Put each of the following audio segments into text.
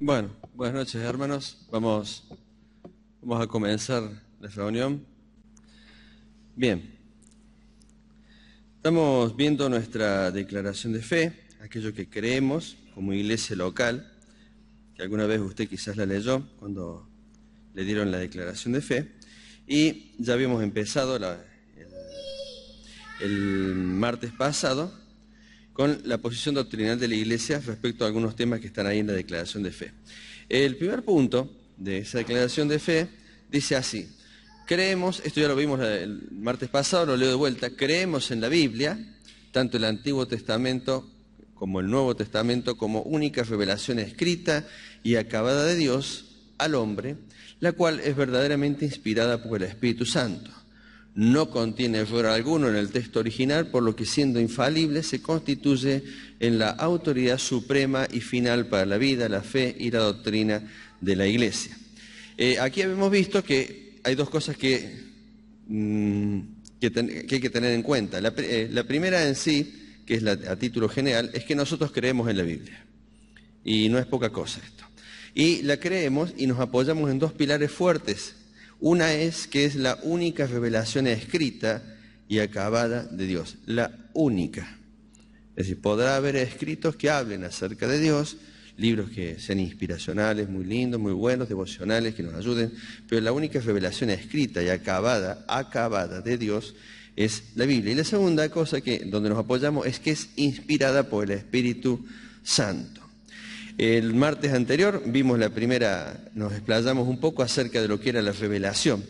Bueno, buenas noches, hermanos. Vamos a comenzar la reunión. Bien, estamos viendo nuestra declaración de fe, aquello que creemos como iglesia local, que alguna vez usted quizás la leyó cuando le dieron la declaración de fe, y ya habíamos empezado el martes pasado con la posición doctrinal de la Iglesia respecto a algunos temas que están ahí en la declaración de fe. El primer punto de esa declaración de fe dice así: creemos, esto ya lo vimos el martes pasado, lo leo de vuelta, creemos en la Biblia, tanto el Antiguo Testamento como el Nuevo Testamento, como única revelación escrita y acabada de Dios al hombre, la cual es verdaderamente inspirada por el Espíritu Santo. No contiene error alguno en el texto original, por lo que siendo infalible se constituye en la autoridad suprema y final para la vida, la fe y la doctrina de la Iglesia. Aquí hemos visto que hay dos cosas que hay que tener en cuenta. La primera en sí, que es a título general, es que nosotros creemos en la Biblia. Y no es poca cosa esto. Y la creemos y nos apoyamos en dos pilares fuertes. Una es que es la única revelación escrita y acabada de Dios, la única. Es decir, podrá haber escritos que hablen acerca de Dios, libros que sean inspiracionales, muy lindos, muy buenos, devocionales, que nos ayuden, pero la única revelación escrita y acabada de Dios es la Biblia. Y la segunda cosa donde nos apoyamos es que es inspirada por el Espíritu Santo. El martes anterior vimos nos explayamos un poco acerca de lo que era la revelación.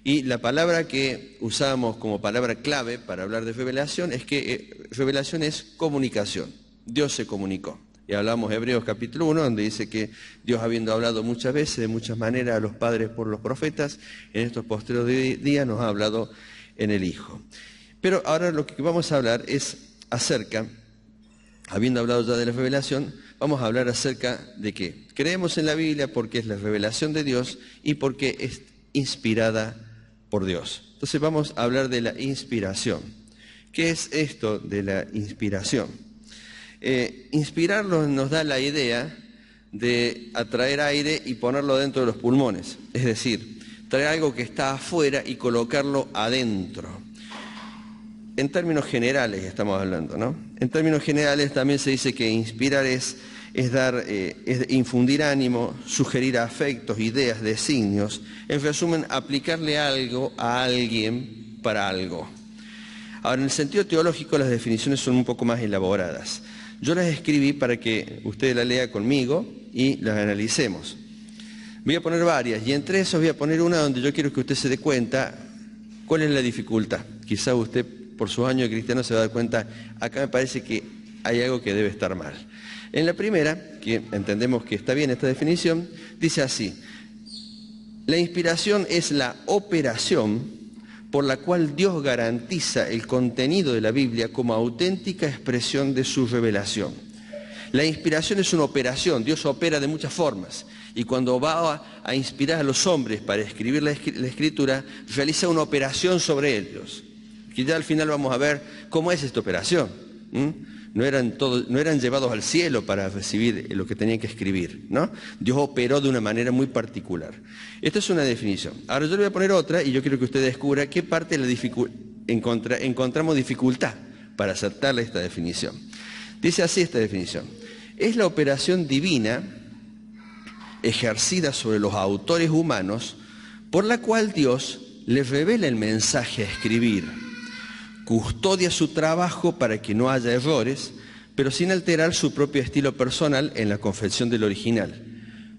Y la palabra que usábamos como palabra clave para hablar de revelación es que revelación es comunicación. Dios se comunicó. Y hablamos de Hebreos capítulo 1, donde dice que Dios, habiendo hablado muchas veces, de muchas maneras, a los padres por los profetas, en estos postreros días nos ha hablado en el Hijo. Pero ahora lo que vamos a hablar es acerca, habiendo hablado ya de la revelación, vamos a hablar acerca de que creemos en la Biblia porque es la revelación de Dios y porque es inspirada por Dios. Entonces vamos a hablar de la inspiración. ¿Qué es esto de la inspiración? Inspirarlo nos da la idea de atraer aire y ponerlo dentro de los pulmones. Es decir, traer algo que está afuera y colocarlo adentro. En términos generales estamos hablando, ¿no? En términos generales también se dice que inspirar es infundir ánimo, sugerir afectos, ideas, designios. En resumen, aplicarle algo a alguien para algo. Ahora, en el sentido teológico las definiciones son un poco más elaboradas. Yo las escribí para que usted la lea conmigo y las analicemos. Voy a poner varias y entre esas voy a poner una donde yo quiero que usted se dé cuenta cuál es la dificultad. Quizá usted, por sus años de cristiano, se va a dar cuenta, acá me parece que hay algo que debe estar mal. En la primera, que entendemos que está bien esta definición, dice así: la inspiración es la operación por la cual Dios garantiza el contenido de la Biblia como auténtica expresión de su revelación. La inspiración es una operación, Dios opera de muchas formas, y cuando va a inspirar a los hombres para escribir la Escritura, realiza una operación sobre ellos, que ya al final vamos a ver cómo es esta operación. No eran llevados al cielo para recibir lo que tenían que escribir, ¿no? Dios operó de una manera muy particular. Esta es una definición. Ahora yo le voy a poner otra y yo quiero que usted descubra qué parte de la encontramos dificultad para aceptarle esta definición. Dice así esta definición: es la operación divina ejercida sobre los autores humanos por la cual Dios les revela el mensaje a escribir, custodia su trabajo para que no haya errores, pero sin alterar su propio estilo personal en la confección del original,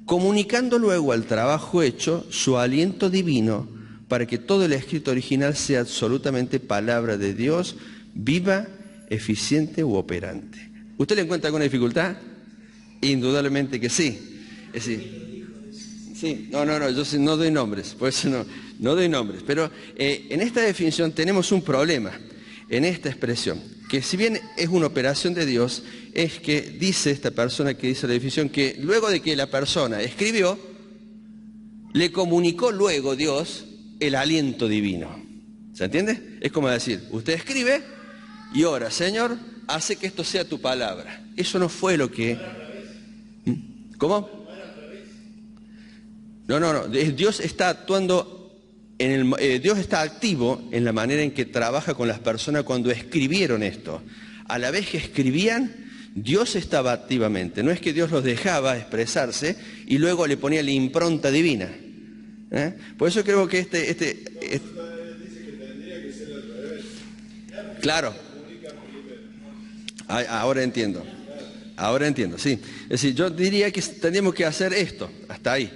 comunicando luego al trabajo hecho su aliento divino para que todo el escrito original sea absolutamente palabra de Dios, viva, eficiente u operante. ¿Usted le encuentra alguna dificultad? Indudablemente que sí. Es decir, sí, yo no doy nombres, por eso no doy nombres, pero en esta definición tenemos un problema. En esta expresión, que si bien es una operación de Dios, es que dice esta persona que dice la definición que luego de que la persona escribió, le comunicó luego Dios el aliento divino. ¿Se entiende? Es como decir, usted escribe y ora, Señor, hace que esto sea tu palabra. Eso no fue lo que... ¿Cómo? No. Dios está actuando, Dios está activo en la manera en que trabaja con las personas cuando escribieron esto. A la vez que escribían, Dios estaba activamente. No es que Dios los dejaba expresarse y luego le ponía la impronta divina. Por eso creo que Claro. Ahora entiendo, sí. Es decir, yo diría que tendríamos que hacer esto, hasta ahí,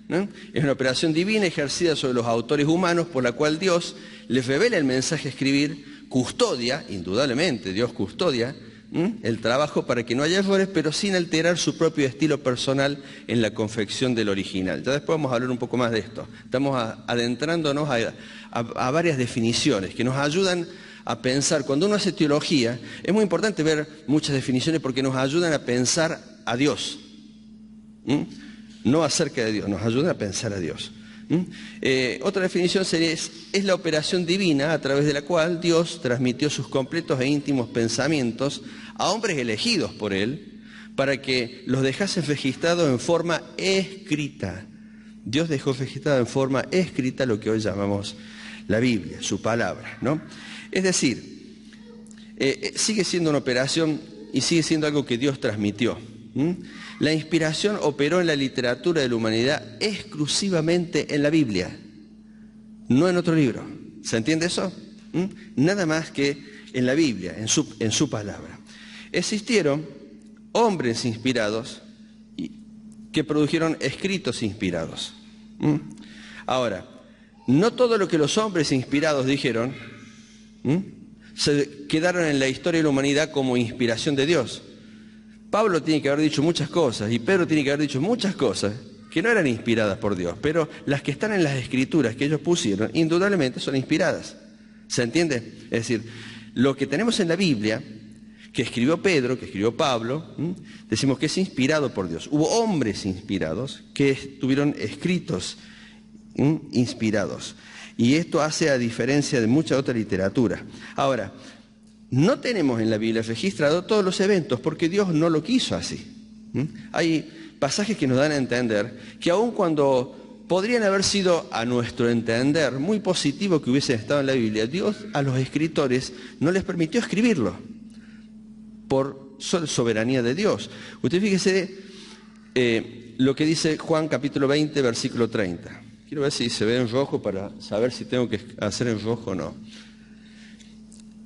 ¿no? Es una operación divina ejercida sobre los autores humanos por la cual Dios les revela el mensaje a escribir, custodia, indudablemente, Dios custodia el trabajo para que no haya errores, pero sin alterar su propio estilo personal en la confección del original. Ya después vamos a hablar un poco más de esto. Estamos adentrándonos a varias definiciones que nos ayudan a pensar. Cuando uno hace teología, es muy importante ver muchas definiciones porque nos ayudan a pensar a Dios. No acerca de Dios, nos ayudan a pensar a Dios. Otra definición sería, es la operación divina a través de la cual Dios transmitió sus completos e íntimos pensamientos a hombres elegidos por Él para que los dejasen registrados en forma escrita. Dios dejó registrado en forma escrita lo que hoy llamamos la Biblia, su palabra, ¿no? Es decir, sigue siendo una operación y sigue siendo algo que Dios transmitió. La inspiración operó en la literatura de la humanidad exclusivamente en la Biblia, no en otro libro. ¿Se entiende eso? Nada más que en la Biblia, en su palabra. Existieron hombres inspirados que produjeron escritos inspirados. Ahora, no todo lo que los hombres inspirados dijeron se quedaron en la historia de la humanidad como inspiración de Dios. Pablo tiene que haber dicho muchas cosas y Pedro tiene que haber dicho muchas cosas que no eran inspiradas por Dios, pero las que están en las escrituras que ellos pusieron, indudablemente son inspiradas. ¿Se entiende? Es decir, lo que tenemos en la Biblia, que escribió Pedro, que escribió Pablo, decimos que es inspirado por Dios. Hubo hombres inspirados que tuvieron escritos inspirados. Y esto hace a diferencia de mucha otra literatura. Ahora, no tenemos en la Biblia registrado todos los eventos porque Dios no lo quiso así. Hay pasajes que nos dan a entender que aun cuando podrían haber sido, a nuestro entender, muy positivo que hubiesen estado en la Biblia, Dios a los escritores no les permitió escribirlo por soberanía de Dios. Usted fíjese lo que dice Juan capítulo 20, versículo 30. Quiero ver si se ve en rojo para saber si tengo que hacer en rojo o no.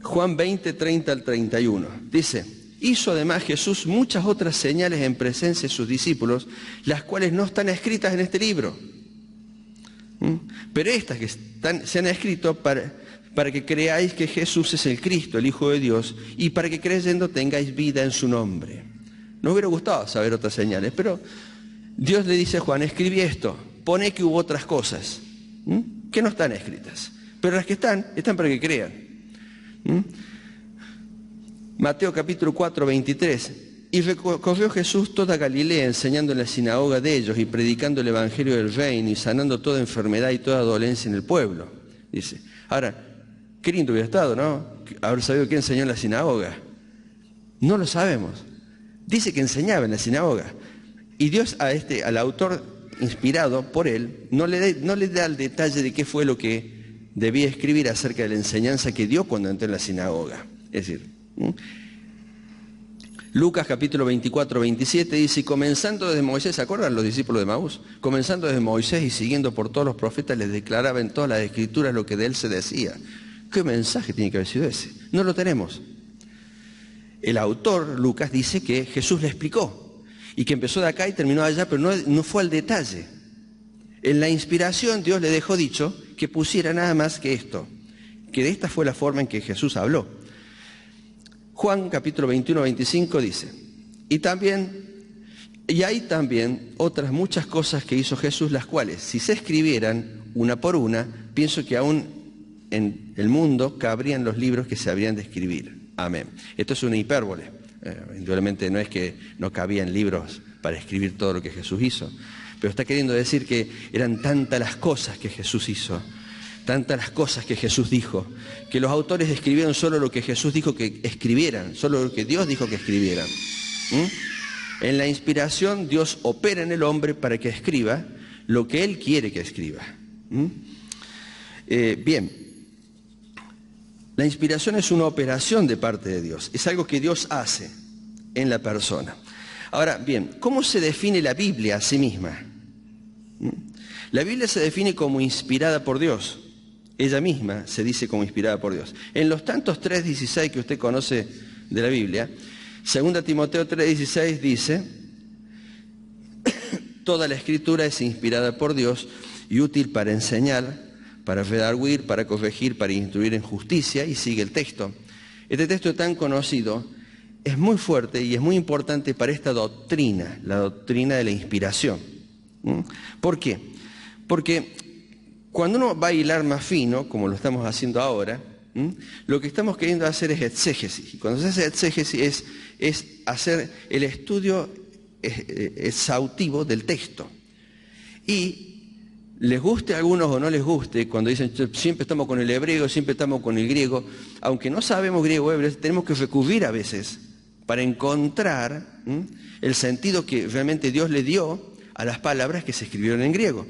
Juan 20, 30 al 31. Dice, hizo además Jesús muchas otras señales en presencia de sus discípulos, las cuales no están escritas en este libro. Pero estas que se han escrito para que creáis que Jesús es el Cristo, el Hijo de Dios, y para que creyendo tengáis vida en su nombre. Nos hubiera gustado saber otras señales, pero Dios le dice a Juan, escribí esto, pone que hubo otras cosas que no están escritas, pero las que están para que crean. Mateo capítulo 4, 23. Y recorrió Jesús toda Galilea, enseñando en la sinagoga de ellos y predicando el evangelio del reino y sanando toda enfermedad y toda dolencia en el pueblo. Dice, ahora, qué lindo hubiera estado, ¿no? Haber sabido qué enseñó en la sinagoga. No lo sabemos. Dice que enseñaba en la sinagoga. Y Dios al autor inspirado por él, no le da el detalle de qué fue lo que debía escribir acerca de la enseñanza que dio cuando entró en la sinagoga. Es decir, Lucas capítulo 24, 27 dice, y comenzando desde Moisés, ¿se acuerdan los discípulos de Maús? Comenzando desde Moisés y siguiendo por todos los profetas, les declaraba en todas las escrituras lo que de él se decía. ¿Qué mensaje tiene que haber sido ese? No lo tenemos. El autor, Lucas, dice que Jesús le explicó y que empezó de acá y terminó allá, pero no fue al detalle. En la inspiración Dios le dejó dicho que pusiera nada más que esto, que de esta fue la forma en que Jesús habló. Juan capítulo 21, 25 dice, y hay también otras muchas cosas que hizo Jesús, las cuales, si se escribieran una por una, pienso que aún en el mundo cabrían los libros que se habrían de escribir. Amén. Esto es una hipérbole. Indudablemente no es que no cabían libros para escribir todo lo que Jesús hizo, pero está queriendo decir que eran tantas las cosas que Jesús hizo, tantas las cosas que Jesús dijo, que los autores escribieron solo lo que Jesús dijo que escribieran, solo lo que Dios dijo que escribieran. En la inspiración Dios opera en el hombre para que escriba lo que Él quiere que escriba. Bien, la inspiración es una operación de parte de Dios, es algo que Dios hace en la persona. Ahora, bien, ¿cómo se define la Biblia a sí misma? La Biblia se define como inspirada por Dios. Ella misma se dice como inspirada por Dios. En los tantos 3:16 que usted conoce de la Biblia, 2 Timoteo 3:16 dice: toda la escritura es inspirada por Dios y útil para enseñar, para redarguir, para corregir, para instruir en justicia, y sigue el texto. Este texto tan conocido es muy fuerte y es muy importante para esta doctrina, la doctrina de la inspiración. ¿Por qué? Porque cuando uno va a hilar más fino, como lo estamos haciendo ahora, lo que estamos queriendo hacer es exégesis. Y cuando se hace exégesis es hacer el estudio exhaustivo del texto. Y les guste a algunos o no les guste, cuando dicen siempre estamos con el hebreo, siempre estamos con el griego, aunque no sabemos griego o hebreo, tenemos que recurrir a veces para encontrar el sentido que realmente Dios le dio a las palabras que se escribieron en griego.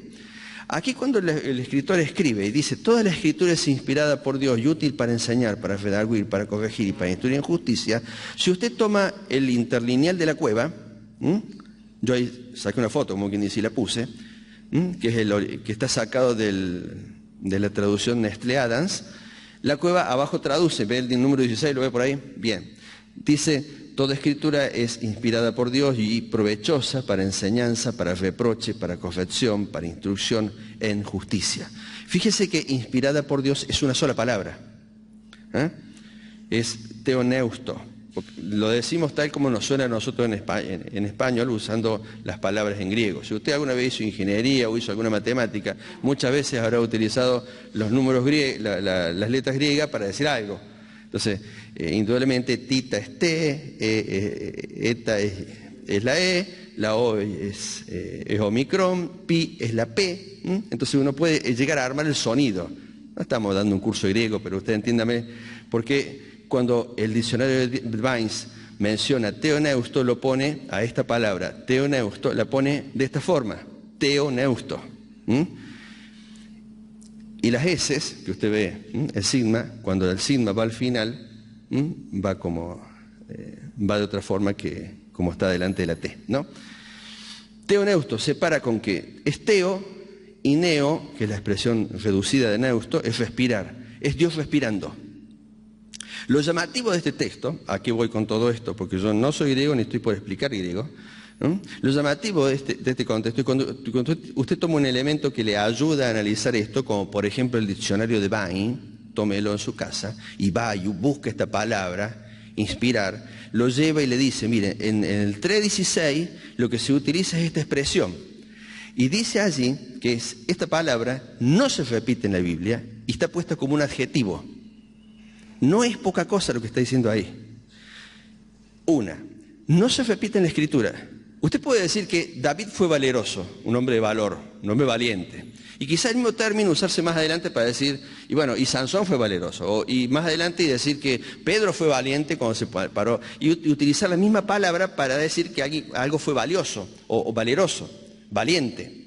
Aquí cuando el escritor escribe y dice toda la escritura es inspirada por Dios y útil para enseñar, para redarguir, para corregir y para instruir en justicia, si usted toma el interlineal de la Cueva, yo ahí saqué una foto, como quien dice, y la puse, que es que está sacado de la traducción Nestlé Adams. La Cueva abajo traduce, ve el número 16, ¿lo ve por ahí? Bien. Dice, toda escritura es inspirada por Dios y provechosa para enseñanza, para reproche, para corrección, para instrucción en justicia. Fíjese que inspirada por Dios es una sola palabra. Es teoneusto. Lo decimos tal como nos suena a nosotros en español, usando las palabras en griego. Si usted alguna vez hizo ingeniería o hizo alguna matemática, muchas veces habrá utilizado los números las letras griegas para decir algo. Entonces, indudablemente, tita es T, eta es la E, la O es omicron, pi es la P. Entonces uno puede llegar a armar el sonido. No estamos dando un curso de griego, pero usted entiéndame, porque cuando el diccionario de Vines menciona teoneusto, lo pone a esta palabra, teoneusto, la pone de esta forma, teoneusto. Y las S que usted ve, el sigma, cuando el sigma va al final, va de otra forma que como está delante de la T, ¿no? Teoneusto se para con que es teo y neo, que es la expresión reducida de neusto, es respirar, es Dios respirando. Lo llamativo de este texto, aquí voy con todo esto, porque yo no soy griego ni estoy por explicar griego, ¿no? Lo llamativo de este contexto es cuando usted toma un elemento que le ayuda a analizar esto, como por ejemplo el diccionario de Vine, tómelo en su casa y va y busca esta palabra, inspirar, lo lleva y le dice, mire, en el 3:16 lo que se utiliza es esta expresión. Y dice allí que esta palabra no se repite en la Biblia y está puesta como un adjetivo. No es poca cosa lo que está diciendo ahí. No se repite en la Escritura. Usted puede decir que David fue valeroso, un hombre de valor, un hombre valiente. Y quizá el mismo término usarse más adelante para decir, y Sansón fue valeroso. Y más adelante y decir que Pedro fue valiente cuando se paró. Y utilizar la misma palabra para decir que algo fue valioso o valeroso, valiente.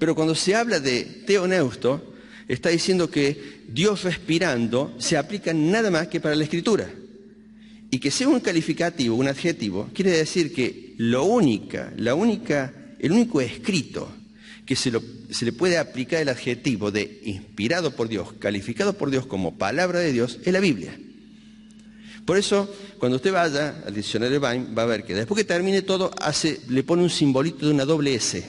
Pero cuando se habla de teoneusto, está diciendo que Dios respirando se aplica nada más que para la Escritura. Y que sea un calificativo, un adjetivo, quiere decir que el único escrito que se le puede aplicar el adjetivo de inspirado por Dios, calificado por Dios como palabra de Dios, es la Biblia. Por eso, cuando usted vaya al diccionario de Vine, va a ver que después que termine todo, le pone un simbolito de una doble S.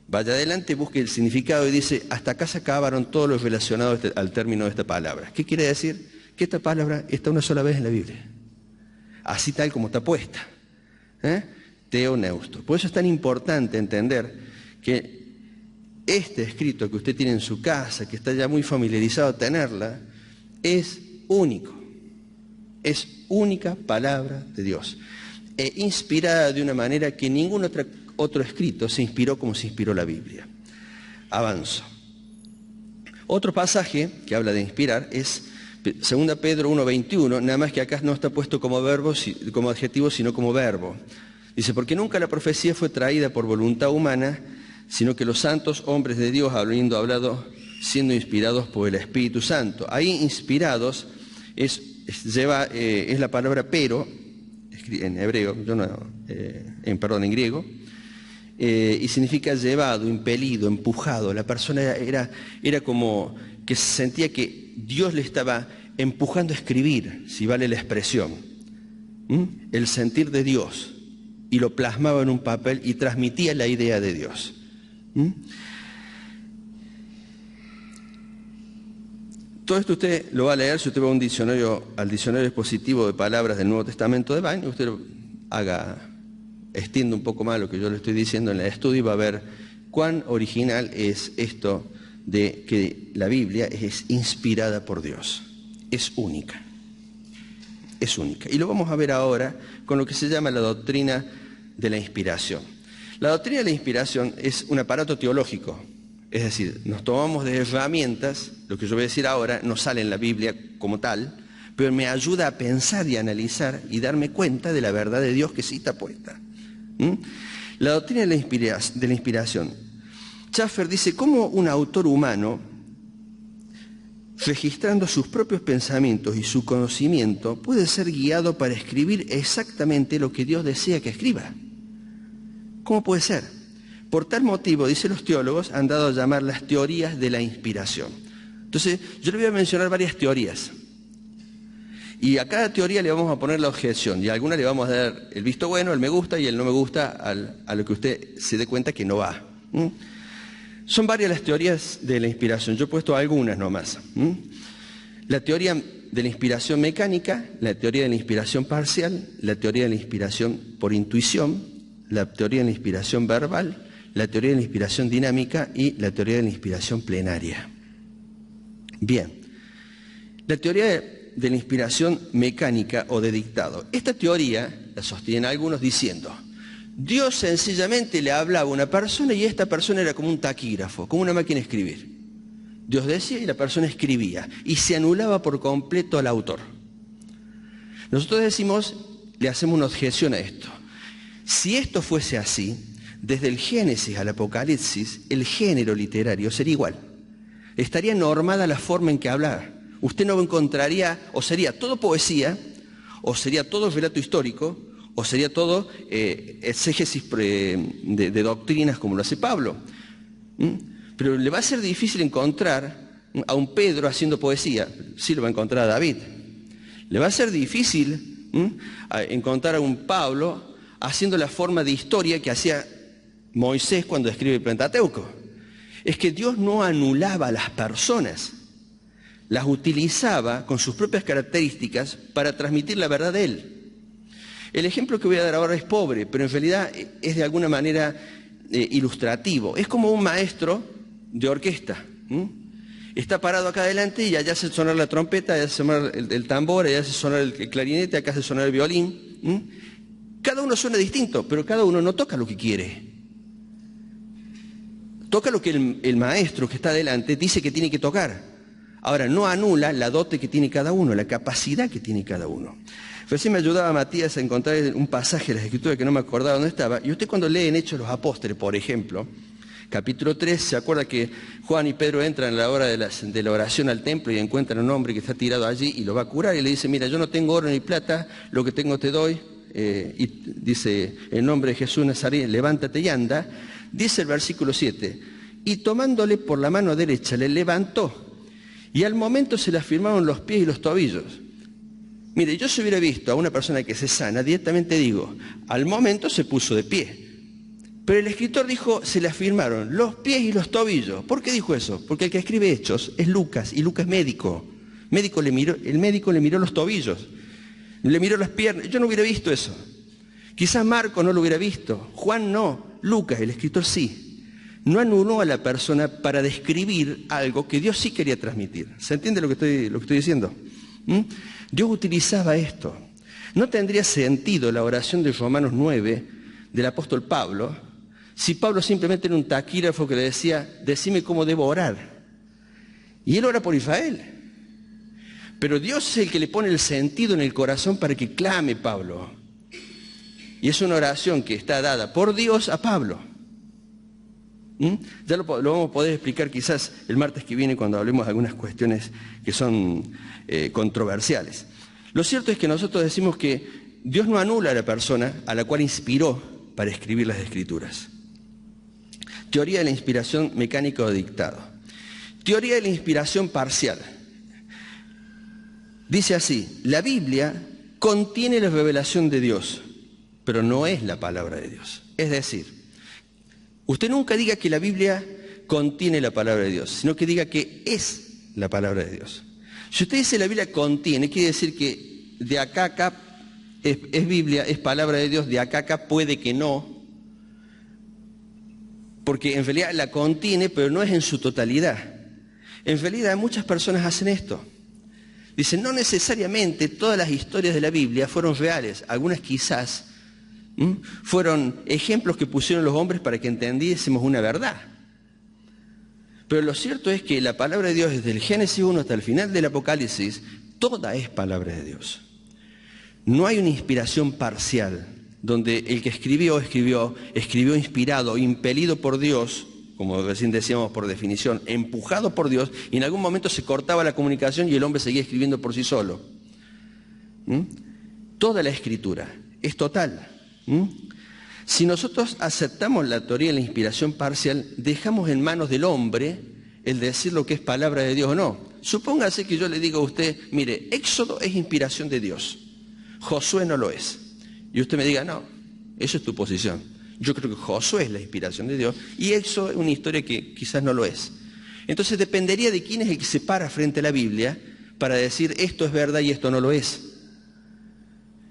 Vaya adelante, busque el significado y dice, hasta acá se acabaron todos los relacionados al término de esta palabra. ¿Qué quiere decir? Que esta palabra está una sola vez en la Biblia. Así tal como está puesta. Teoneusto. Por eso es tan importante entender que este escrito que usted tiene en su casa, que está ya muy familiarizado a tenerla, es único. Es única palabra de Dios. Inspirada de una manera que ningún otro escrito se inspiró como se inspiró la Biblia. Avanzo. Otro pasaje que habla de inspirar es 2 Pedro 1:21, nada más que acá no está puesto como adjetivo, sino como verbo. Dice, porque nunca la profecía fue traída por voluntad humana, sino que los santos hombres de Dios, habiendo hablado, siendo inspirados por el Espíritu Santo. Ahí inspirados es la palabra pero, en hebreo, en griego, y significa llevado, impelido, empujado. La persona era como que sentía que Dios le estaba empujando a escribir, si vale la expresión, el sentir de Dios, y lo plasmaba en un papel y transmitía la idea de Dios. Todo esto usted lo va a leer si usted va a al diccionario expositivo de palabras del Nuevo Testamento de Vine, usted extiende un poco más lo que yo le estoy diciendo en el estudio y va a ver cuán original es esto de que la Biblia es inspirada por Dios. Es única. Es única. Y lo vamos a ver ahora con lo que se llama la doctrina de la inspiración. La doctrina de la inspiración es un aparato teológico. Es decir, nos tomamos de herramientas, lo que yo voy a decir ahora no sale en la Biblia como tal, pero me ayuda a pensar y analizar y darme cuenta de la verdad de Dios que sí está puesta. La doctrina de la inspiración. Schaffer dice, ¿cómo un autor humano, registrando sus propios pensamientos y su conocimiento, puede ser guiado para escribir exactamente lo que Dios desea que escriba? ¿Cómo puede ser? Por tal motivo, dicen los teólogos, han dado a llamar las teorías de la inspiración. Entonces, yo le voy a mencionar varias teorías. Y a cada teoría le vamos a poner la objeción, y a alguna le vamos a dar el visto bueno, el me gusta y el no me gusta a lo que usted se dé cuenta que no va. Son varias las teorías de la inspiración, yo he puesto algunas nomás. La teoría de la inspiración mecánica, la teoría de la inspiración parcial, la teoría de la inspiración por intuición, la teoría de la inspiración verbal, la teoría de la inspiración dinámica y la teoría de la inspiración plenaria. Bien, la teoría de la inspiración mecánica o de dictado. Esta teoría la sostienen algunos diciendo, Dios sencillamente le hablaba a una persona y esta persona era como un taquígrafo, como una máquina de escribir. Dios decía y la persona escribía y se anulaba por completo al autor. Nosotros le hacemos una objeción a esto. Si esto fuese así, desde el Génesis al Apocalipsis, el género literario sería igual. Estaría normada la forma en que hablar. Usted no encontraría, o sería todo poesía, o sería todo relato histórico, o sería todo exégesis de doctrinas como lo hace Pablo. Pero le va a ser difícil encontrar a un Pedro haciendo poesía. Sí lo va a encontrar a David. Le va a ser difícil encontrar a un Pablo haciendo la forma de historia que hacía Moisés cuando escribe el Pentateuco. Es que Dios no anulaba a las personas, las utilizaba con sus propias características para transmitir la verdad de Él. El ejemplo que voy a dar ahora es pobre, pero en realidad es de alguna manera ilustrativo. Es como un maestro de orquesta. Está parado acá adelante y allá hace sonar la trompeta, allá hace sonar el tambor, allá hace sonar el clarinete, acá hace sonar el violín. Cada uno suena distinto, pero cada uno no toca lo que quiere. Toca lo que el maestro que está adelante dice que tiene que tocar. Ahora, no anula la dote que tiene cada uno, la capacidad que tiene cada uno. Recién me ayudaba Matías a encontrar un pasaje de la Escritura que no me acordaba dónde estaba. Y usted cuando lee en Hechos de los Apóstoles, por ejemplo, capítulo 3, se acuerda que Juan y Pedro entran a la hora de la oración al templo y encuentran a un hombre que está tirado allí y lo va a curar. Y le dice, mira, yo no tengo oro ni plata, lo que tengo te doy. Y dice, en nombre de Jesús Nazaret, levántate y anda. Dice el versículo 7, y tomándole por la mano derecha le levantó. Y al momento se le afirmaron los pies y los tobillos. Mire, yo si hubiera visto a una persona que se sana, directamente digo, al momento se puso de pie. Pero el escritor dijo, se le afirmaron los pies y los tobillos. ¿Por qué dijo eso? Porque el que escribe Hechos es Lucas, y Lucas es médico. El médico le miró los tobillos, le miró las piernas. Yo no hubiera visto eso. Quizás Marco no lo hubiera visto, Juan no, Lucas, el escritor sí. No anuló a la persona para describir algo que Dios sí quería transmitir. ¿Se entiende lo que estoy diciendo? Dios utilizaba esto. No tendría sentido la oración de Romanos 9 del apóstol Pablo si Pablo simplemente era un taquígrafo que le decía, decime cómo debo orar. Y él ora por Israel. Pero Dios es el que le pone el sentido en el corazón para que clame Pablo. Y es una oración que está dada por Dios a Pablo. Ya lo vamos a poder explicar quizás el martes que viene cuando hablemos de algunas cuestiones que son controversiales. Lo cierto es que nosotros decimos que Dios no anula a la persona a la cual inspiró para escribir las Escrituras. Teoría de la inspiración mecánica o dictado. Teoría de la inspiración parcial. Dice así: la Biblia contiene la revelación de Dios, pero no es la palabra de Dios. Es decir, usted nunca diga que la Biblia contiene la palabra de Dios, sino que diga que es la palabra de Dios. Si usted dice la Biblia contiene, quiere decir que de acá a acá es Biblia, es palabra de Dios, de acá a acá puede que no, porque en realidad la contiene, pero no es en su totalidad. En realidad muchas personas hacen esto. Dicen, no necesariamente todas las historias de la Biblia fueron reales, algunas quizás fueron ejemplos que pusieron los hombres para que entendiésemos una verdad. Pero lo cierto es que la palabra de Dios, desde el Génesis 1 hasta el final del Apocalipsis, toda es palabra de Dios. No hay una inspiración parcial, donde el que escribió inspirado, impelido por Dios, como recién decíamos por definición, empujado por Dios, y en algún momento se cortaba la comunicación y el hombre seguía escribiendo por sí solo. Toda la Escritura es total. Si nosotros aceptamos la teoría de la inspiración parcial, dejamos en manos del hombre el decir lo que es palabra de Dios o no. Supóngase que yo le diga a usted, mire, Éxodo es inspiración de Dios, Josué no lo es. Y usted me diga, no, eso es tu posición. Yo creo que Josué es la inspiración de Dios y Éxodo es una historia que quizás no lo es. Entonces dependería de quién es el que se para frente a la Biblia para decir esto es verdad y esto no lo es.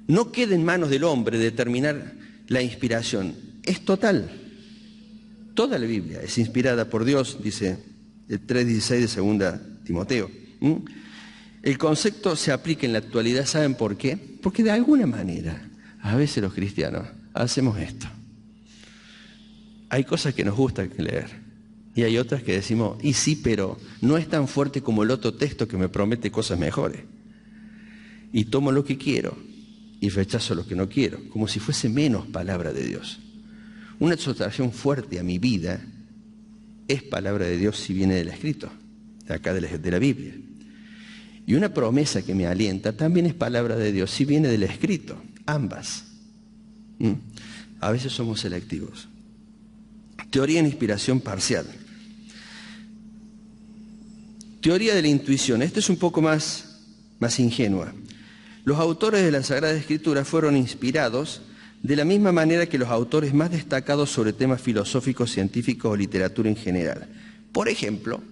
No queda en manos del hombre determinar la inspiración. Es total. Toda la Biblia es inspirada por Dios, dice el 3:16 de 2 Timoteo. El concepto se aplica en la actualidad, ¿saben por qué? Porque de alguna manera, a veces los cristianos hacemos esto. Hay cosas que nos gusta leer y hay otras que decimos, y sí, pero no es tan fuerte como el otro texto que me promete cosas mejores. Y tomo lo que quiero y rechazo lo que no quiero, como si fuese menos palabra de Dios. Una exhortación fuerte a mi vida es palabra de Dios si viene del escrito, de acá de la Biblia. Y una promesa que me alienta también es palabra de Dios si viene del escrito, ambas. A veces somos selectivos. Teoría en inspiración parcial. Teoría de la intuición. Esta es un poco más ingenua. Los autores de la Sagrada Escritura fueron inspirados de la misma manera que los autores más destacados sobre temas filosóficos, científicos o literatura en general. Por ejemplo,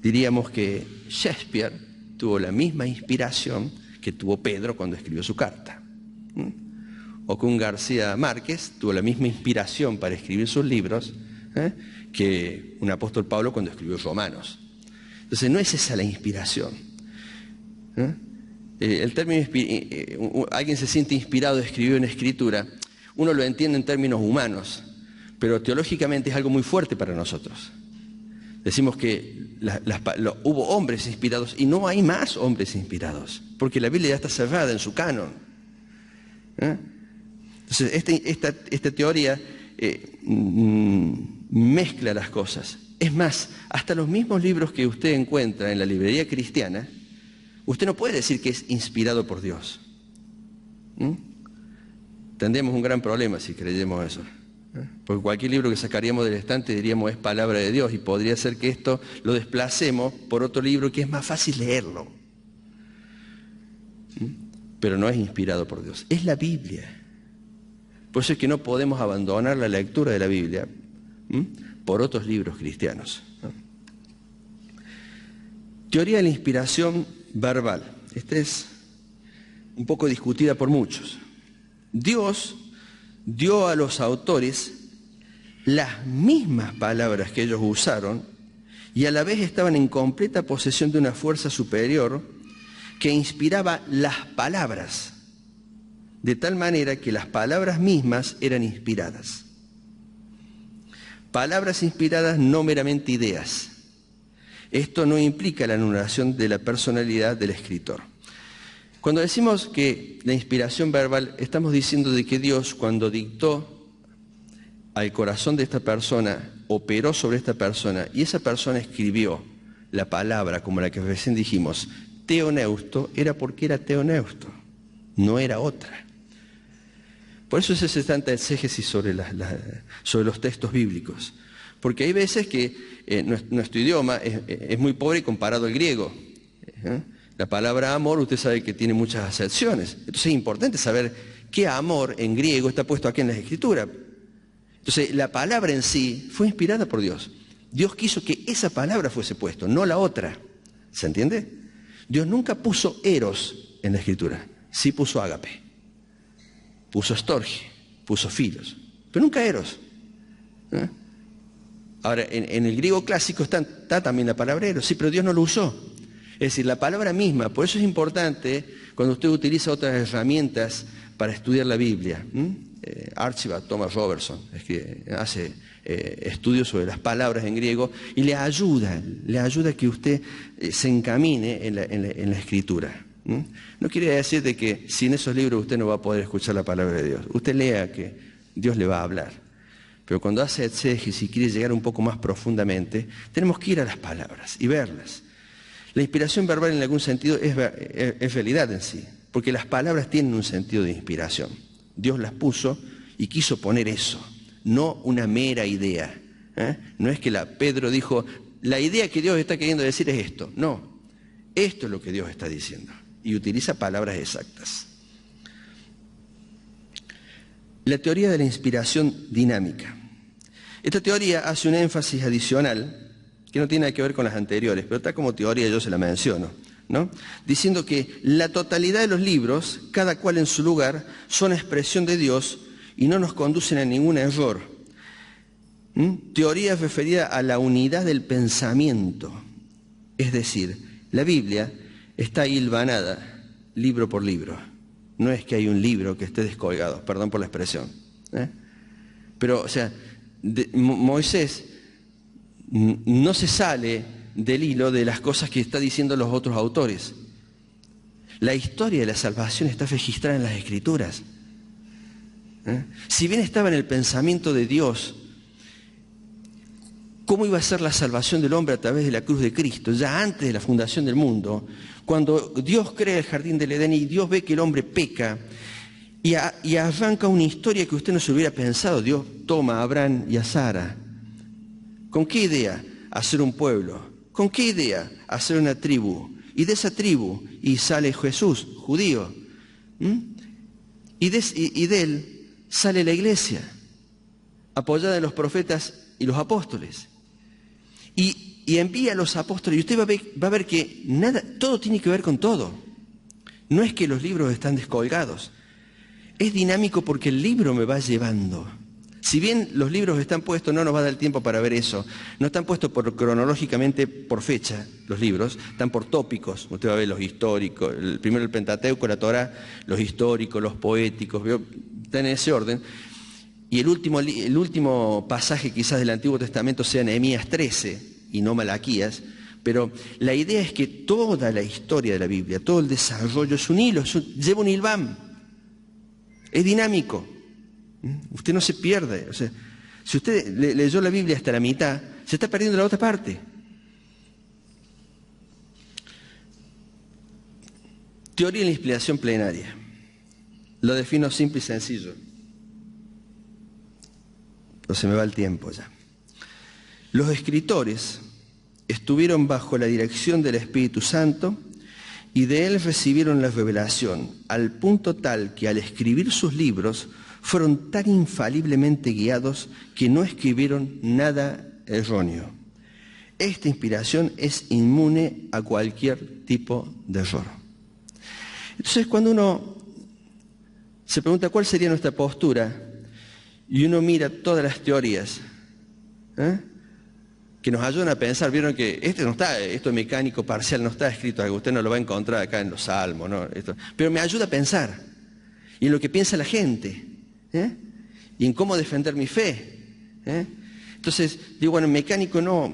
diríamos que Shakespeare tuvo la misma inspiración que tuvo Pedro cuando escribió su carta. O que un García Márquez tuvo la misma inspiración para escribir sus libros que un apóstol Pablo cuando escribió Romanos. Entonces no es esa la inspiración. El término alguien se siente inspirado de escribir una escritura, uno lo entiende en términos humanos, pero teológicamente es algo muy fuerte para nosotros. Decimos que hubo hombres inspirados y no hay más hombres inspirados, porque la Biblia ya está cerrada en su canon. Entonces esta teoría mezcla las cosas. Es más, hasta los mismos libros que usted encuentra en la librería cristiana, usted no puede decir que es inspirado por Dios. Tendríamos un gran problema si creyéramos eso. Porque cualquier libro que sacaríamos del estante diríamos es palabra de Dios y podría ser que esto lo desplacemos por otro libro que es más fácil leerlo. Pero no es inspirado por Dios. Es la Biblia. Por eso es que no podemos abandonar la lectura de la Biblia por otros libros cristianos. Teoría de la inspiración verbal. Esta es un poco discutida por muchos. Dios dio a los autores las mismas palabras que ellos usaron y a la vez estaban en completa posesión de una fuerza superior que inspiraba las palabras, de tal manera que las palabras mismas eran inspiradas. Palabras inspiradas, no meramente ideas. Esto no implica la anulación de la personalidad del escritor. Cuando decimos que la inspiración verbal, estamos diciendo de que Dios, cuando dictó al corazón de esta persona, operó sobre esta persona, y esa persona escribió la palabra, como la que recién dijimos, teoneusto, era porque era teoneusto, no era otra. Por eso se hace tanta exégesis sobre los textos bíblicos. Porque hay veces que nuestro idioma es muy pobre comparado al griego. La palabra amor, usted sabe que tiene muchas acepciones. Entonces es importante saber qué amor en griego está puesto aquí en las Escrituras. Entonces la palabra en sí fue inspirada por Dios. Dios quiso que esa palabra fuese puesto, no la otra. ¿Se entiende? Dios nunca puso eros en la Escritura. Sí puso ágape, puso storge, puso filos, pero nunca eros. Ahora, en el griego clásico está también la palabra eros, sí, pero Dios no lo usó. Es decir, la palabra misma, por eso es importante cuando usted utiliza otras herramientas para estudiar la Biblia. Archibald Thomas Robertson hace estudios sobre las palabras en griego y le ayuda a que usted se encamine en la Escritura. No quiere decir de que sin esos libros usted no va a poder escuchar la palabra de Dios. Usted lea que Dios le va a hablar. Pero cuando hace exégesis y quiere llegar un poco más profundamente, tenemos que ir a las palabras y verlas. La inspiración verbal en algún sentido es realidad en sí, porque las palabras tienen un sentido de inspiración. Dios las puso y quiso poner eso, no una mera idea. No es que Pedro dijo, la idea que Dios está queriendo decir es esto. No, esto es lo que Dios está diciendo. Y utiliza palabras exactas. La teoría de la inspiración dinámica. Esta teoría hace un énfasis adicional que no tiene nada que ver con las anteriores, pero está como teoría, yo se la menciono, ¿no? Diciendo que la totalidad de los libros, cada cual en su lugar, son expresión de Dios y no nos conducen a ningún error. Teoría referida a la unidad del pensamiento. Es decir, la Biblia está hilvanada, libro por libro. No es que hay un libro que esté descolgado, perdón por la expresión. Pero, o sea, Moisés no se sale del hilo de las cosas que está diciendo los otros autores. La historia de la salvación está registrada en las Escrituras. Si bien estaba en el pensamiento de Dios, ¿cómo iba a ser la salvación del hombre a través de la cruz de Cristo? Ya antes de la fundación del mundo, cuando Dios crea el jardín del Edén y Dios ve que el hombre peca y arranca una historia que usted no se hubiera pensado. Dios toma a Abraham y a Sara. ¿Con qué idea? Hacer un pueblo. ¿Con qué idea? Hacer una tribu. Y de esa tribu y sale Jesús, judío. Y de él sale la iglesia, apoyada en los profetas y los apóstoles. Y envía a los apóstoles, y usted va a ver que todo tiene que ver con todo. No es que los libros están descolgados. Es dinámico porque el libro me va llevando. Si bien los libros están puestos, no nos va a dar tiempo para ver eso. No están puestos cronológicamente por fecha los libros, están por tópicos. Usted va a ver los históricos, primero el Pentateuco, la Torá, los históricos, los poéticos, está en ese orden. Y el último pasaje quizás del Antiguo Testamento sea Nehemías 13 y no Malaquías, pero la idea es que toda la historia de la Biblia, todo el desarrollo es un hilo, lleva un hilván, es dinámico. Usted no se pierde. O sea, si usted leyó la Biblia hasta la mitad, se está perdiendo la otra parte. Teoría de la inspiración plenaria. Lo defino simple y sencillo. Pero se me va el tiempo ya. Los escritores estuvieron bajo la dirección del Espíritu Santo y de él recibieron la revelación, al punto tal que al escribir sus libros fueron tan infaliblemente guiados que no escribieron nada erróneo. Esta inspiración es inmune a cualquier tipo de error. Entonces, cuando uno se pregunta cuál sería nuestra postura y uno mira todas las teorías que nos ayudan a pensar, vieron que esto mecánico parcial no está escrito, algo usted no lo va a encontrar acá en los Salmos, ¿no? Pero me ayuda a pensar y en lo que piensa la gente. Y en cómo defender mi fe. Entonces, digo, bueno, mecánico no,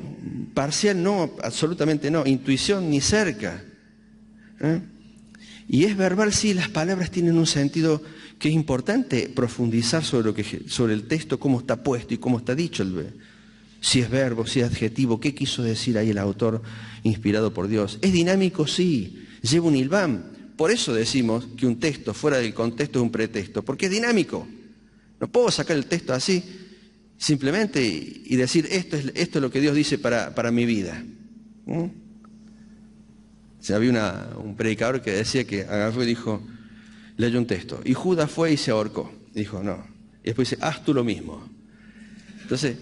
parcial no, absolutamente no, intuición ni cerca. Y es verbal, sí, las palabras tienen un sentido que es importante profundizar sobre el texto, cómo está puesto y cómo está dicho. Si es verbo, si es adjetivo, qué quiso decir ahí el autor inspirado por Dios. ¿Es dinámico? Sí, lleva un hilván. Por eso decimos que un texto fuera del contexto es un pretexto, porque es dinámico. No puedo sacar el texto así simplemente y decir esto es lo que Dios dice para mi vida. Había un predicador que decía que agarró y dijo, leyó un texto, y Judas fue y se ahorcó. Dijo, no. Y después dice, haz tú lo mismo. Entonces,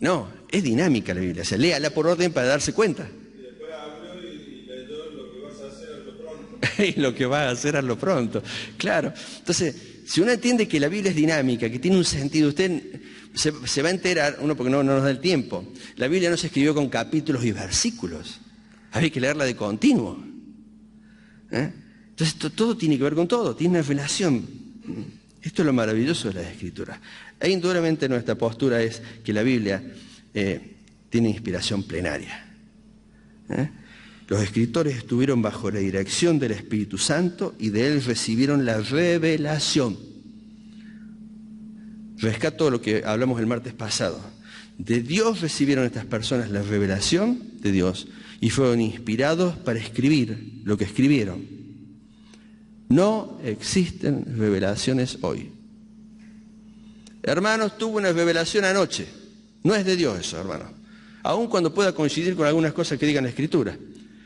no, es dinámica la Biblia. O sea, léala por orden para darse cuenta. Y después habló y leyó lo que vas a hacer a lo pronto. Y lo que vas a hacer a lo pronto. Claro. Entonces, si uno entiende que la Biblia es dinámica, que tiene un sentido, usted se va a enterar, uno porque no nos da el tiempo, la Biblia no se escribió con capítulos y versículos. Hay que leerla de continuo. Entonces, todo tiene que ver con todo, tiene una relación. Esto es lo maravilloso de las Escrituras. E indudablemente nuestra postura es que la Biblia tiene inspiración plenaria. Los escritores estuvieron bajo la dirección del Espíritu Santo y de él recibieron la revelación. Rescato lo que hablamos el martes pasado. De Dios recibieron estas personas la revelación de Dios y fueron inspirados para escribir lo que escribieron. No existen revelaciones hoy. Hermanos, tuve una revelación anoche. No es de Dios eso, hermanos. Aun cuando pueda coincidir con algunas cosas que digan la Escritura.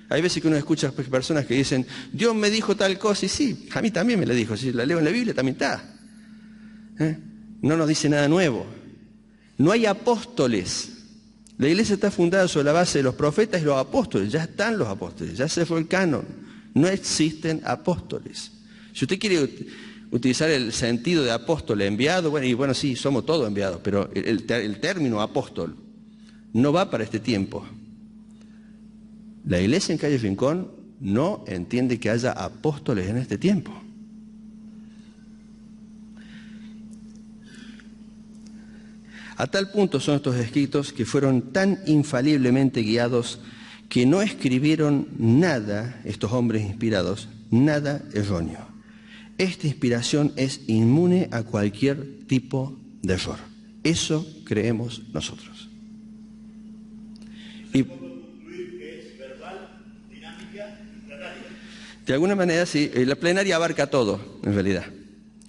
Hay veces que uno escucha personas que dicen, Dios me dijo tal cosa, y sí, a mí también me la dijo. Si la leo en la Biblia, también está. No nos dice nada nuevo. No hay apóstoles. La iglesia está fundada sobre la base de los profetas y los apóstoles. Ya están los apóstoles, ya se fue el canon. No existen apóstoles. Si usted quiere utilizar el sentido de apóstol enviado, bueno, sí, somos todos enviados, pero el término apóstol no va para este tiempo. La iglesia en Calle Rincón no entiende que haya apóstoles en este tiempo. A tal punto son estos escritos que fueron tan infaliblemente guiados que no escribieron nada, estos hombres inspirados, nada erróneo. Esta inspiración es inmune a cualquier tipo de error. Eso creemos nosotros. Y de alguna manera sí, la plenaria abarca todo, en realidad.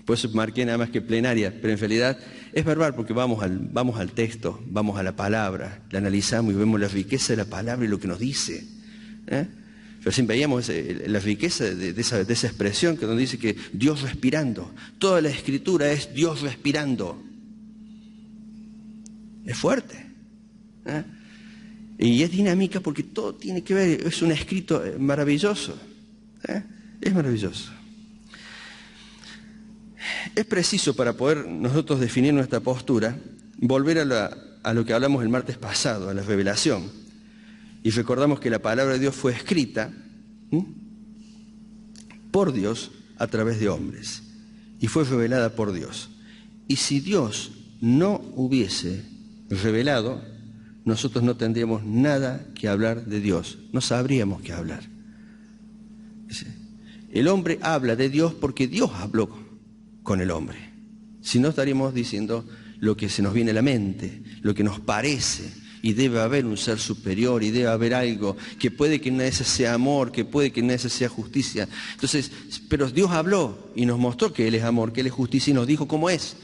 Por eso marqué nada más que plenaria, pero en realidad es verbal porque vamos al texto, vamos a la palabra, la analizamos y vemos la riqueza de la palabra y lo que nos dice. Recién veíamos la riqueza de esa expresión que nos dice que Dios respirando. Toda la Escritura es Dios respirando. Es fuerte. Y es dinámica porque todo tiene que ver, es un escrito maravilloso. Es maravilloso. Es preciso para poder nosotros definir nuestra postura, volver a lo que hablamos el martes pasado, a la revelación. Y recordamos que la palabra de Dios fue escrita por Dios a través de hombres. Y fue revelada por Dios. Y si Dios no hubiese revelado, nosotros no tendríamos nada que hablar de Dios. No sabríamos qué hablar. El hombre habla de Dios porque Dios habló con el hombre. Si no, estaríamos diciendo lo que se nos viene a la mente, lo que nos parece, y debe haber un ser superior, y debe haber algo, que puede que en ese sea amor, que puede que en ese sea justicia. Entonces, pero Dios habló y nos mostró que Él es amor, que Él es justicia, y nos dijo cómo es.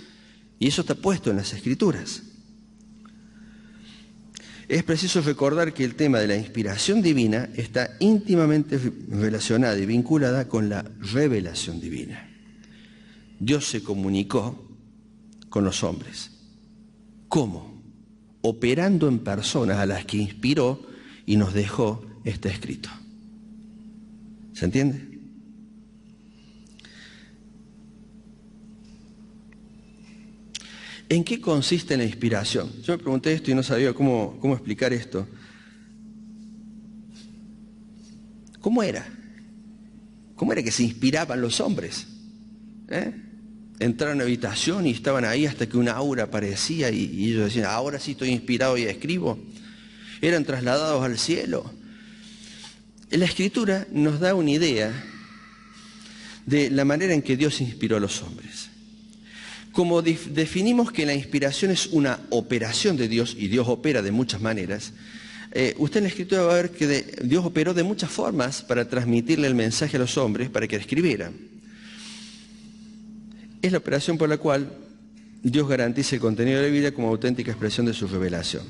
Y eso está puesto en las Escrituras. Es preciso recordar que el tema de la inspiración divina está íntimamente relacionada y vinculada con la revelación divina. Dios se comunicó con los hombres. ¿Cómo? Operando en personas a las que inspiró y nos dejó este escrito. ¿Se entiende? ¿En qué consiste la inspiración? Yo me pregunté esto y no sabía cómo explicar esto. ¿Cómo era? ¿Cómo era que se inspiraban los hombres? Entraron a una habitación y estaban ahí hasta que una aura aparecía y ellos decían, ahora sí estoy inspirado y escribo. Eran trasladados al cielo. La Escritura nos da una idea de la manera en que Dios inspiró a los hombres. Como definimos que la inspiración es una operación de Dios, y Dios opera de muchas maneras, usted en la Escritura va a ver que Dios operó de muchas formas para transmitirle el mensaje a los hombres para que escribieran. Es la operación por la cual Dios garantiza el contenido de la Biblia como auténtica expresión de su revelación.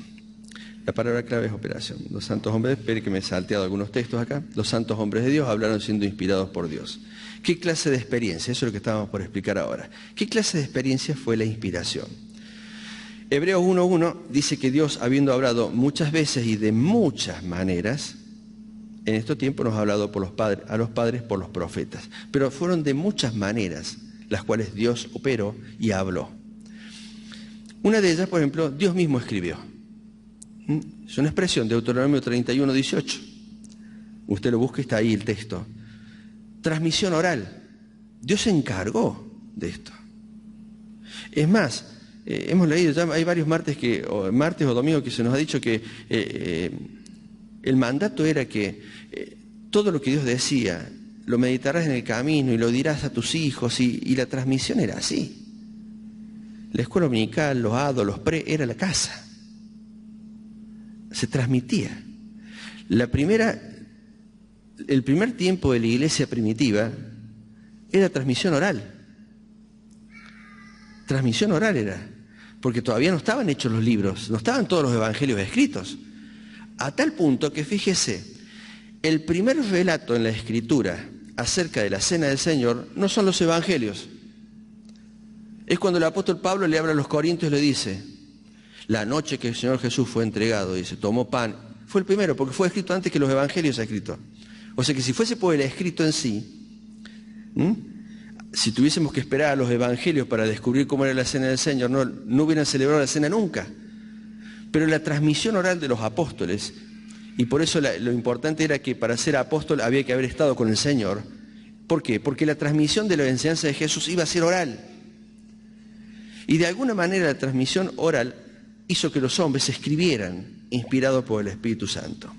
La palabra clave es operación. Los santos hombres, espere que me he salteado algunos textos acá, los santos hombres de Dios hablaron siendo inspirados por Dios. ¿Qué clase de experiencia? Eso es lo que estábamos por explicar ahora. ¿Qué clase de experiencia fue la inspiración? Hebreos 1:1 dice que Dios, habiendo hablado muchas veces y de muchas maneras, en estos tiempos nos ha hablado a los padres por los profetas. Pero fueron de muchas maneras las cuales Dios operó y habló. Una de ellas, por ejemplo, Dios mismo escribió. Es una expresión de Deuteronomio 31:18. Usted lo busca y está ahí el texto. Transmisión oral. Dios se encargó de esto. Es más, hemos leído, ya hay varios martes o domingos que se nos ha dicho que el mandato era que todo lo que Dios decía lo meditarás en el camino y lo dirás a tus hijos, y la transmisión era así. La escuela dominical, los hados, los era la casa. Se transmitía. El primer tiempo de la iglesia primitiva era transmisión oral. Transmisión oral era, porque todavía no estaban hechos los libros, no estaban todos los evangelios escritos. A tal punto que, fíjese, el primer relato en la Escritura acerca de la Cena del Señor no son los evangelios. Es cuando el apóstol Pablo le habla a los corintios y le dice, la noche que el Señor Jesús fue entregado, dice, tomó pan. Fue el primero, porque fue escrito antes que los evangelios escritos. O sea que si fuese por el escrito en sí, si tuviésemos que esperar a los evangelios para descubrir cómo era la Cena del Señor, no hubieran celebrado la cena nunca. Pero la transmisión oral de los apóstoles, y por eso lo importante era que para ser apóstol había que haber estado con el Señor. ¿Por qué? Porque la transmisión de la enseñanza de Jesús iba a ser oral. Y de alguna manera la transmisión oral hizo que los hombres escribieran, inspirados por el Espíritu Santo.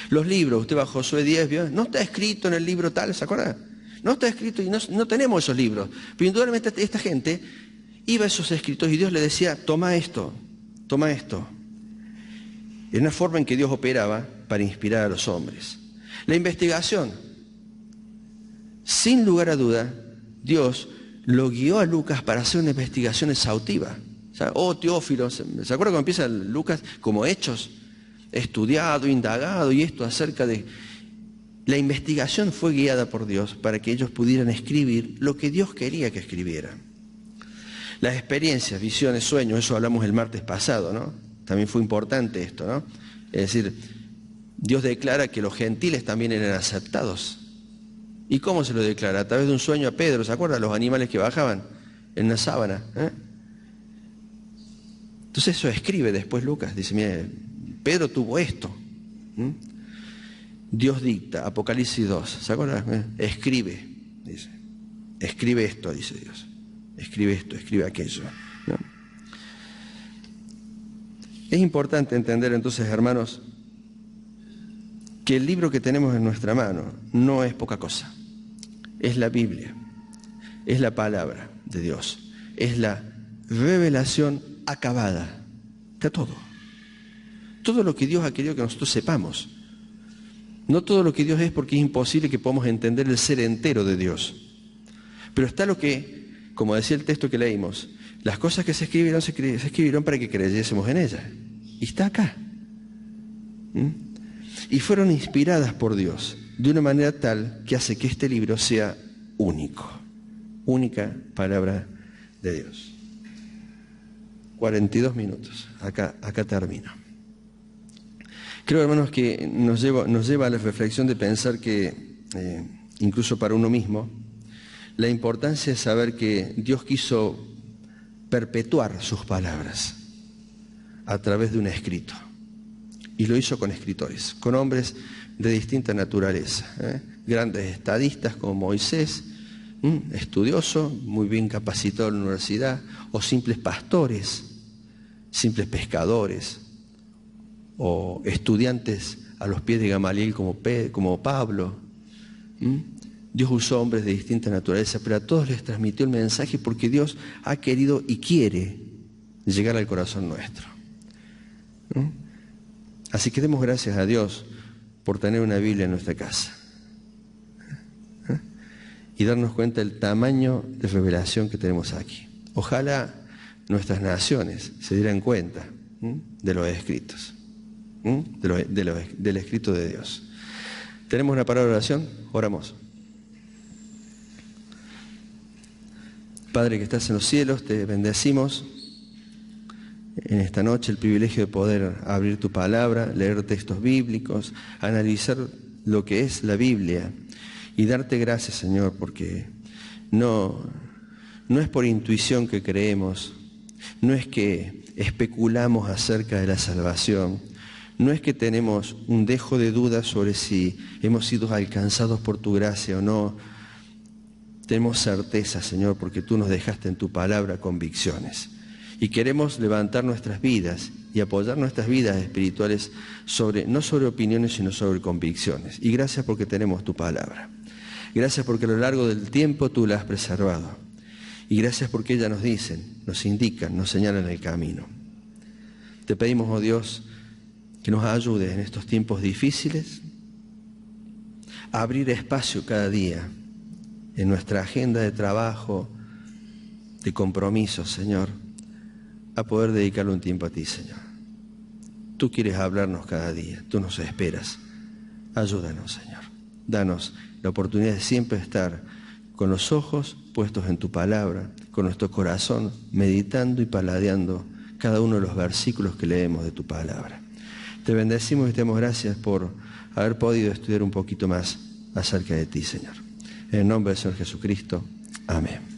Los libros, usted va a Josué 10, ¿vio? No está escrito en el libro tal, ¿se acuerda? No está escrito y no tenemos esos libros. Pero indudablemente esta gente iba a esos escritos y Dios le decía, toma esto, toma esto. Era una forma en que Dios operaba para inspirar a los hombres. La investigación, sin lugar a duda, Dios lo guió a Lucas para hacer una investigación exhaustiva. O sea, Teófilo, ¿se acuerda cuando empieza Lucas como Hechos? Estudiado, indagado y esto acerca de... La investigación fue guiada por Dios para que ellos pudieran escribir lo que Dios quería que escribieran. Las experiencias, visiones, sueños, eso hablamos el martes pasado, ¿no? También fue importante esto, ¿no? Es decir, Dios declara que los gentiles también eran aceptados. ¿Y cómo se lo declara? A través de un sueño a Pedro, ¿se acuerdan? Los animales que bajaban en una sábana. Entonces eso escribe después Lucas, dice, mire, Pedro tuvo esto. Dios dicta, Apocalipsis 2, ¿se acuerdan? Escribe, dice. Escribe esto, dice Dios. Escribe esto, escribe aquello, ¿no? Es importante entender entonces, hermanos, que el libro que tenemos en nuestra mano no es poca cosa. Es la Biblia, es la palabra de Dios, es la revelación acabada. Está todo. Todo lo que Dios ha querido que nosotros sepamos. No todo lo que Dios es, porque es imposible que podamos entender el ser entero de Dios. Pero está lo que, como decía el texto que leímos, las cosas que se escribieron para que creyésemos en ellas. Y está acá. Y fueron inspiradas por Dios de una manera tal que hace que este libro sea único. Única palabra de Dios. 42 minutos. Acá termino. Creo, hermanos, que nos lleva a la reflexión de pensar que, incluso para uno mismo, la importancia es saber que Dios quiso perpetuar sus palabras a través de un escrito. Y lo hizo con escritores, con hombres de distinta naturaleza. Grandes estadistas como Moisés, estudioso, muy bien capacitado en la universidad, o simples pastores, simples pescadores, o estudiantes a los pies de Gamaliel como Pablo, Dios usó hombres de distinta naturaleza, pero a todos les transmitió el mensaje porque Dios ha querido y quiere llegar al corazón nuestro. ¿No? Así que demos gracias a Dios por tener una Biblia en nuestra casa. Y darnos cuenta del tamaño de revelación que tenemos aquí. Ojalá nuestras naciones se dieran cuenta de los escritos, del escrito de Dios. ¿Tenemos una palabra de oración? Oramos. Padre que estás en los cielos, te bendecimos en esta noche el privilegio de poder abrir tu palabra, leer textos bíblicos, analizar lo que es la Biblia y darte gracias, Señor, porque no es por intuición que creemos, no es que especulamos acerca de la salvación, no es que tenemos un dejo de duda sobre si hemos sido alcanzados por tu gracia o no. Tenemos certeza, Señor, porque tú nos dejaste en tu palabra convicciones. Y queremos levantar nuestras vidas y apoyar nuestras vidas espirituales no sobre opiniones, sino sobre convicciones. Y gracias porque tenemos tu palabra. Gracias porque a lo largo del tiempo tú la has preservado. Y gracias porque ella nos dicen, nos indican, nos señalan el camino. Te pedimos, oh Dios, que nos ayudes en estos tiempos difíciles a abrir espacio cada día en nuestra agenda de trabajo, de compromisos, Señor, a poder dedicarle un tiempo a ti, Señor. Tú quieres hablarnos cada día, tú nos esperas. Ayúdanos, Señor. Danos la oportunidad de siempre estar con los ojos puestos en tu palabra, con nuestro corazón meditando y paladeando cada uno de los versículos que leemos de tu palabra. Te bendecimos y te damos gracias por haber podido estudiar un poquito más acerca de ti, Señor. En el nombre del Señor Jesucristo. Amén.